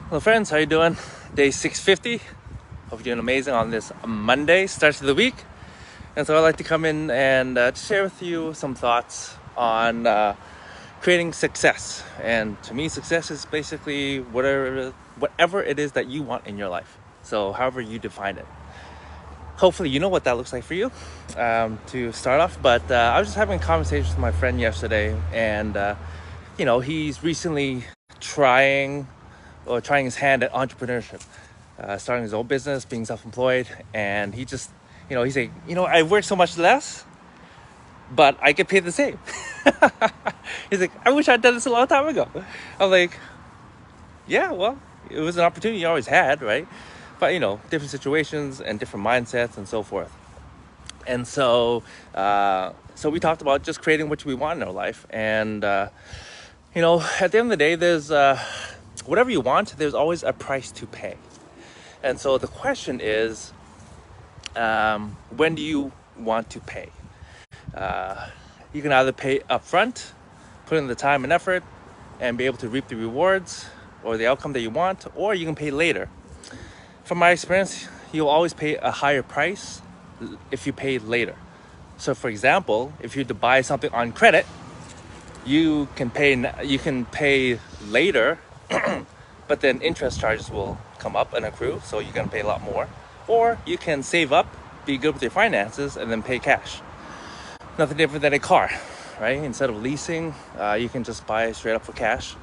Hello friends, how you doing? Day 650. Hope you're doing amazing on this Monday, start of the week. And so I'd like to come in and share with you some thoughts on creating success. And to me, success is basically whatever it is that you want in your life. So however you define it. Hopefully you know what that looks like for you to start off. But I was just having a conversation with my friend yesterday, and he's recently trying his hand at entrepreneurship, starting his own business, being self-employed. And he just, he's like, I work so much less, but I get paid the same. He's like, I wish I'd done this a long time ago. I'm like, yeah, well, it was an opportunity you always had, right? But, different situations and different mindsets and so forth. And so we talked about just creating what we want in our life. And, at the end of the day, there's whatever you want, there's always a price to pay. And so the question is, when do you want to pay? You can either pay upfront, put in the time and effort, and be able to reap the rewards or the outcome that you want, or you can pay later. From my experience, you'll always pay a higher price if you pay later. So for example, if you had to buy something on credit, you can pay later, but then interest charges will come up and accrue, so you're going to pay a lot more. Or you can save up, be good with your finances, and then pay cash. Nothing different than a car, right? Instead of leasing, you can just buy straight up for cash.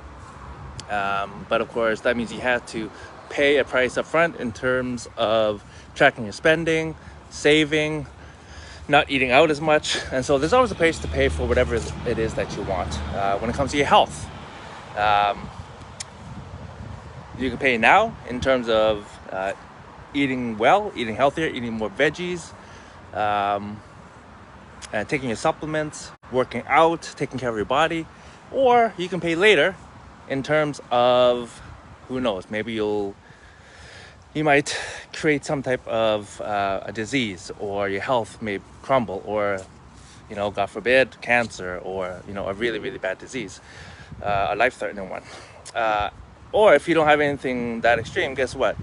But of course, that means you have to pay a price up front in terms of tracking your spending, saving, not eating out as much. And so there's always a price to pay for whatever it is that you want. When it comes to your health, you can pay now in terms of eating well, eating healthier, eating more veggies, and taking your supplements, working out, taking care of your body. Or you can pay later in terms of, who knows, maybe you might create some type of a disease, or your health may crumble, or God forbid, cancer, or a really, really bad disease, a life-threatening one. Or if you don't have anything that extreme, guess what?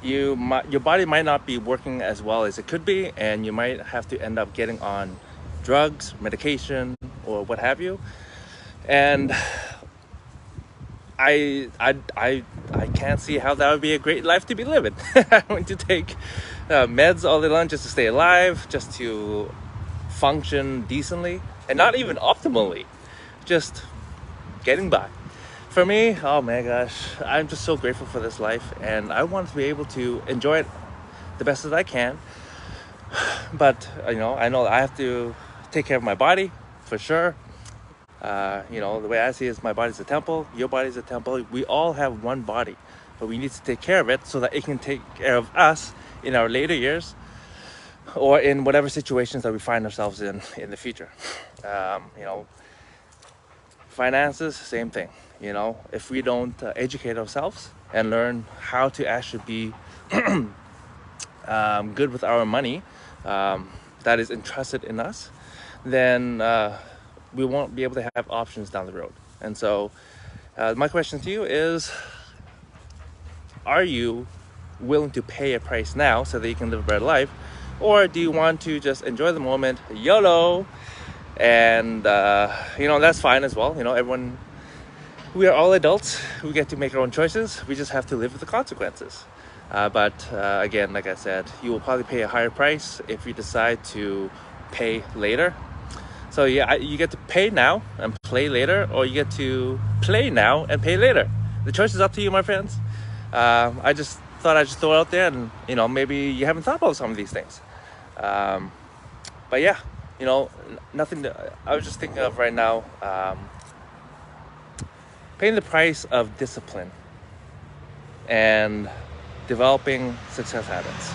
Your body might not be working as well as it could be, and you might have to end up getting on drugs, medication, or what have you. And I can't see how that would be a great life to be living. Having to take meds all day long just to stay alive, just to function decently, and not even optimally, just getting by. For me, oh my gosh, I'm just so grateful for this life, and I want to be able to enjoy it the best as I can. But I know I have to take care of my body for sure. The way I see it is, my body's a temple, your body's a temple. We all have one body, but we need to take care of it so that it can take care of us in our later years, or in whatever situations that we find ourselves in the future. Finances, same thing. If we don't educate ourselves and learn how to actually be good with our money that is entrusted in us, then we won't be able to have options down the road. And so my question to you is, are you willing to pay a price now so that you can live a better life? Or do you want to just enjoy the moment, YOLO? And that's fine as well. Everyone, we are all adults. We get to make our own choices. We just have to live with the consequences. But again, like I said, you will probably pay a higher price if you decide to pay later. So yeah, you get to pay now and play later, or you get to play now and pay later. The choice is up to you, my friends. I just thought I'd just throw it out there, and maybe you haven't thought about some of these things. But yeah, nothing I was just thinking of right now, paying the price of discipline and developing success habits.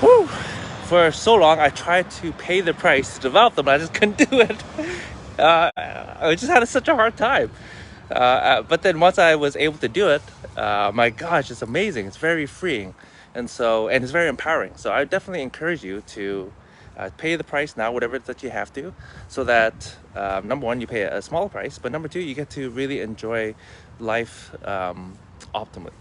Whew. For so long, I tried to pay the price to develop them, but I just couldn't do it. I just had such a hard time. But then once I was able to do it, my gosh, it's amazing. It's very freeing. And it's very empowering. So I definitely encourage you to pay the price now, whatever it is that you have to, so that number one, you pay a small price, but number two, you get to really enjoy life optimally.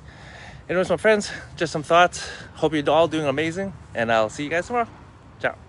Anyways, my friends, just some thoughts. Hope you're all doing amazing, and I'll see you guys tomorrow. Ciao.